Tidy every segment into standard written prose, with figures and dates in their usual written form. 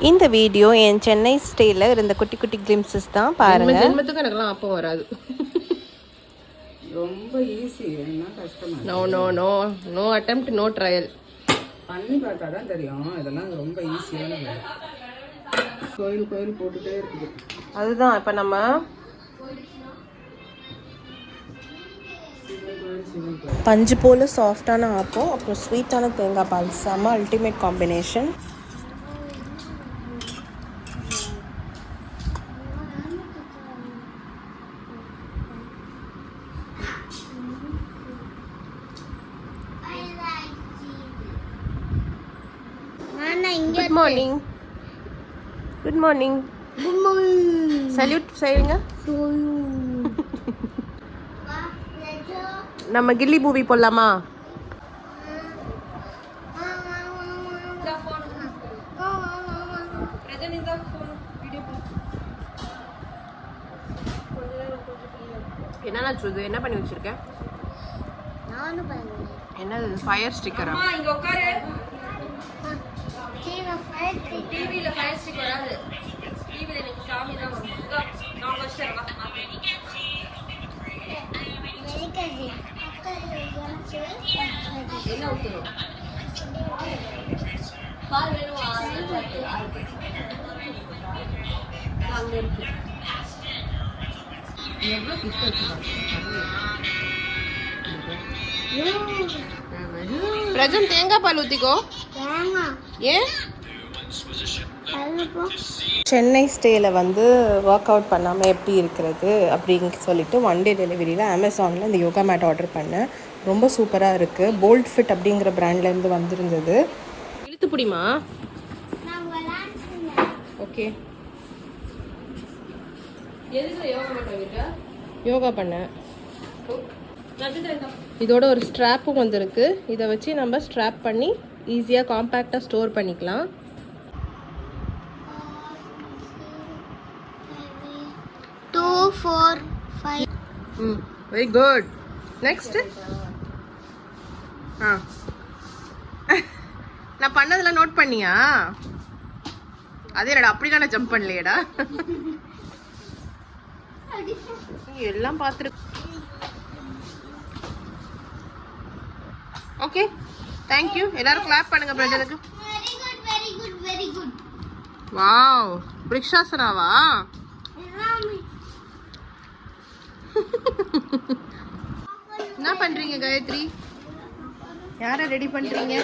இந்த வீடியோ என் சென்னை ஸ்டேல இருந்த குட்டி குட்டி கிளிம்சஸ் தான் பாருங்க. ஜென்மத்துக்கு எனக்குலாம் அப்போ வராது. ரொம்ப ஈஸி, என்ன கஷ்டமா? No no no no attempt, no trial. பண்ணி பார்த்தா தான் தெரியும், இதெல்லாம் ரொம்ப ஈஸியான வேலை. கோயில் கோயில் போட்டுட்டே இருக்குது. அதுதான் இப்போ நம்ம பஞ்சு போல் சாஃப்டான ஆப்பம், அப்புறம் ஸ்வீட்டான தேங்காய் பால், செம்ம ultimate combination. Good morning, good morning, good morning. Salute செய்யுங்க. நம்ம கில்லி மூவி போடலாமா? என்னன்னா சொல்லுது, என்ன பண்ணி வச்சிருக்கேன்? என்னது ஃபயர் ஸ்டிக்கரா? இங்க உட்காரு. டிவில ஃபயர் ஸ்டிக் வராது. டிவில எனக்கு சாமி தான் வரும். நான் வச்சிரவா. என்ன ஊத்துறோம்? பால் வேணுமா? அங்க இருக்கு. எவ்வளவு கிட்ட வச்சிருக்காங்க. பிரஜன் தேங்காய் பால் ஊத்திக்கோ. ஏன் சென்னை ஸ்டேயில் வந்து ஒர்க் அவுட் பண்ணாமல் எப்படி இருக்கிறது அப்படின்னு சொல்லிட்டு ஒன் டே டெலிவரியில் அமேசானில் இந்த யோகா மேட் ஆர்டர் பண்ணேன். ரொம்ப சூப்பராக இருக்குது. போல்ட் ஃபிட் அப்படிங்கிற பிராண்ட்லேருந்து வந்திருந்தது. இழுத்து பிடிமா. ஓகே, யோகா பண்ணேன். இதோட ஒரு ஸ்ட்ராப்பும் வந்திருக்கு. இதை வச்சு நம்ம ஸ்ட்ராப் பண்ணி ஈஸியாக காம்பேக்டாக ஸ்டோர் பண்ணிக்கலாம். Very good. நெக்ஸ்ட் நான் பண்ணதெல்லாம் நோட் பண்ணியா? அதே இல்லடா, அப்படிலாம் நான் ஜம்ப் பண்ணலையடா. எல்லாம் பார்த்துரு. Okay, thank you. எல்லாரும் கிளாப் பண்ணுங்க பிரஜனுக்கு. வாவ், விருக்ஷாசனாவா? என்ன பண்றீங்க காயத்ரி? யாரை ரெடி பண்றீங்க?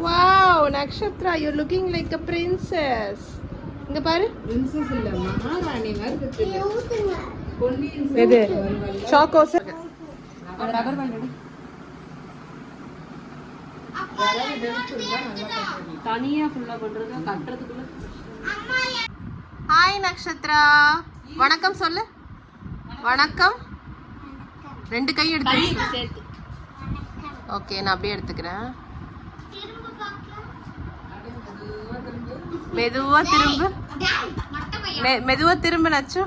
Wow Nakshatra, you looking like a princess. இங்க பாரு. பிரின்சஸ் இல்ல, மகாராணி மாதிரி இருக்கு. பொன்னியின் எது? சாக்கோஸ். ரப்பர் பேண்ட் தனியா ஃபுல்லா பண்றது கட்டறதுக்குள்ள. ஹாய் நக்ஷத்ரா, வணக்கம் சொல்லு. வணக்கம். ரெண்டு கை எடுத்து. ஓகே, நான் அப்படியே எடுத்துக்கிறேன். மெதுவா திரும்பு, மெதுவா திரும்ப நச்சு.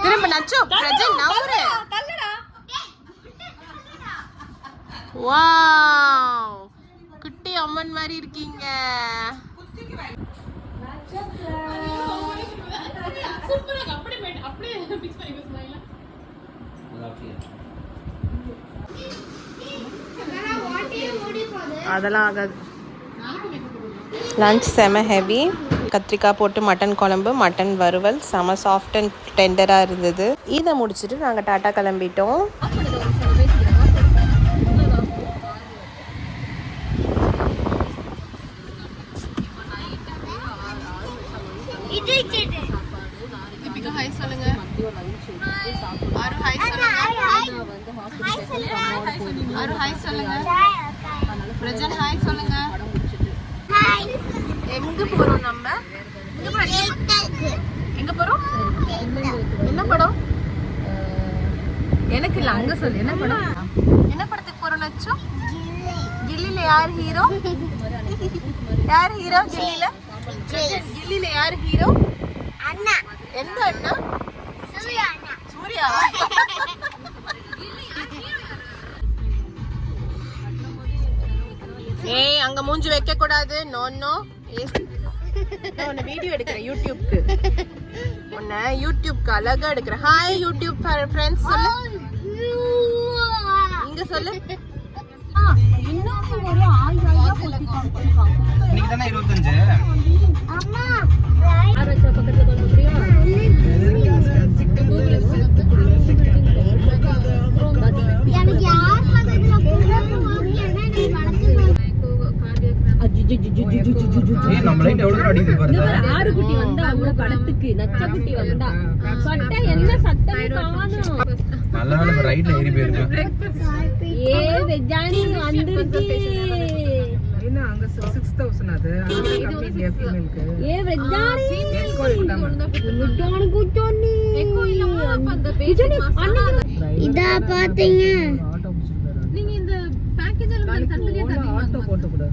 திரும்ப நச்சு. பிரஜன் நவுரு. வாவ், குட்டி அம்மன் மாதிரி இருக்கீங்க. அதெல்லாம் ஆகாது. லஞ்ச் செம ஹெவி. கத்திரிக்காய் போட்டு மட்டன் குழம்பு, மட்டன் வறுவல், செம சாஃப்ட் அண்ட் டெண்டராக இருந்தது. இதை முடிச்சுட்டு நாங்கள் டாட்டா கிளம்பிட்டோம். ஹாய் சொல்லுங்க. ஆறு ஹாய் சொல்லுங்க. ஆறு ஹாய் சொல்லுங்க. பிரஜன் ஹாய் சொல்லுங்க. எங்க போறோம் நம்ம? எங்க போறோம்? என்ன படம்? எனக்கு இல்ல, அங்க சொல்லு. என்ன படம்? என்ன படத்துக்கு போறோம் நச்சு? கில்லில யார் ஹீரோ? யார் ஹீரோ கில்லில? கில்லில யார் ஹீரோ? அண்ணா. எந்த அண்ணா? சூர்யா. ஏய் அங்க மூஞ்சி வைக்க கூடாது. No no. உன்னை வீடியோ எடுக்கிறேன் யூடியூப்க்கு. உன்னை யூடியூப்க்கு அழகா எடுக்கிறேன். ஹாய் யூடியூப் ஃப்ரெண்ட்ஸ் சொல்லு. இங்க சொல்லு. இன்னைக்கு தானே 25. நம்ம லைட் எவ்வளவு அடிக்குது பாருங்க. ஆறுகுட்டி வந்தா அவங்க படத்துக்கு நச்சகுட்டி வந்தா சட்டை என்ன சட்டை காணோம். நல்ல வேளை ரைட்ல ஏறி போயிருக்கு. ஏ வெஜானி வந்துருச்சு. என்ன அங்க 6000 அது கம்பெனி ஃபீமேலுக்கு. ஏ வெஜானி எக்கோ இல்லாம வெஜானி குட்டோனி எக்கோ இல்லாம அந்த பேஜ் இதா பாத்தீங்க. நீங்க இந்த பேக்கேஜ் எல்லாம் தந்தலியா தரீங்க. ஆட்டோ போட்டு கூட.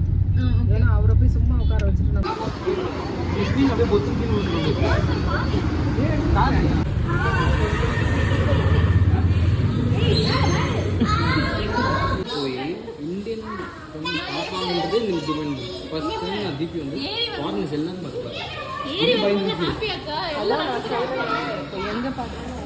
ஏன்னா அவரை போய் சும்மா உட்கார வச்சுட்டு நம்ம அப்படியே பொத்துக்கிட்டு இந்தியன் பாப்பான்றது எனக்கு டிமாண்ட். ஃபர்ஸ்ட் டைம் நான் தீபி வந்து ஃபாரினர்ஸ் எல்லாம் பார்க்குறேன். எங்க பார்க்கணும்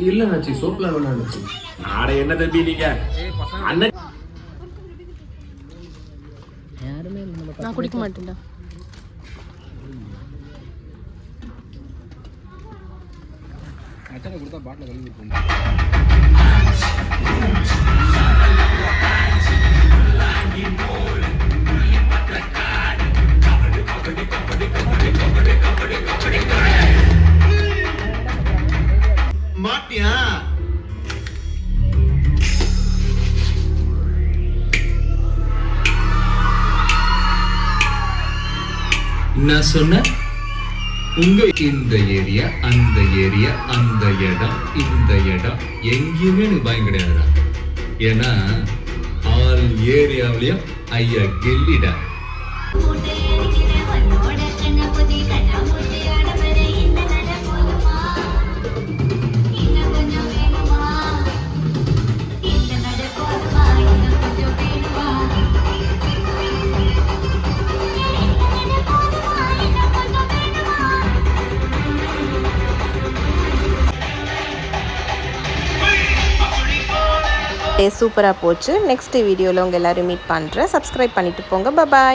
இல்ல நச்சி சோப்ல வேணாம். நாளை என்ன தம்பி நீங்க அண்ணன் நான் குடிக்க மாட்டேன்டா. அச்சனை கொடுத்தா பாட்டில் கழுவி போகும். மாட்டியா நான் சொன்ன உங்க இந்த ஏரியா அந்த ஏரியா அந்த இடம் இந்த இடம் எங்கேயுமே எனக்கு பயம் கிடையாதுடா. ஏன்னா ஆல் ஏரியாவிலையும் ஐயா கெல்லிடா. சூப்பராக போச்சு. நெக்ஸ்ட் வீடியோவில் உங்கள் எல்லோரும் மீட் பண்ணுறேன். சப்ஸ்கிரைப் பண்ணிட்டு போங்க. பாய்.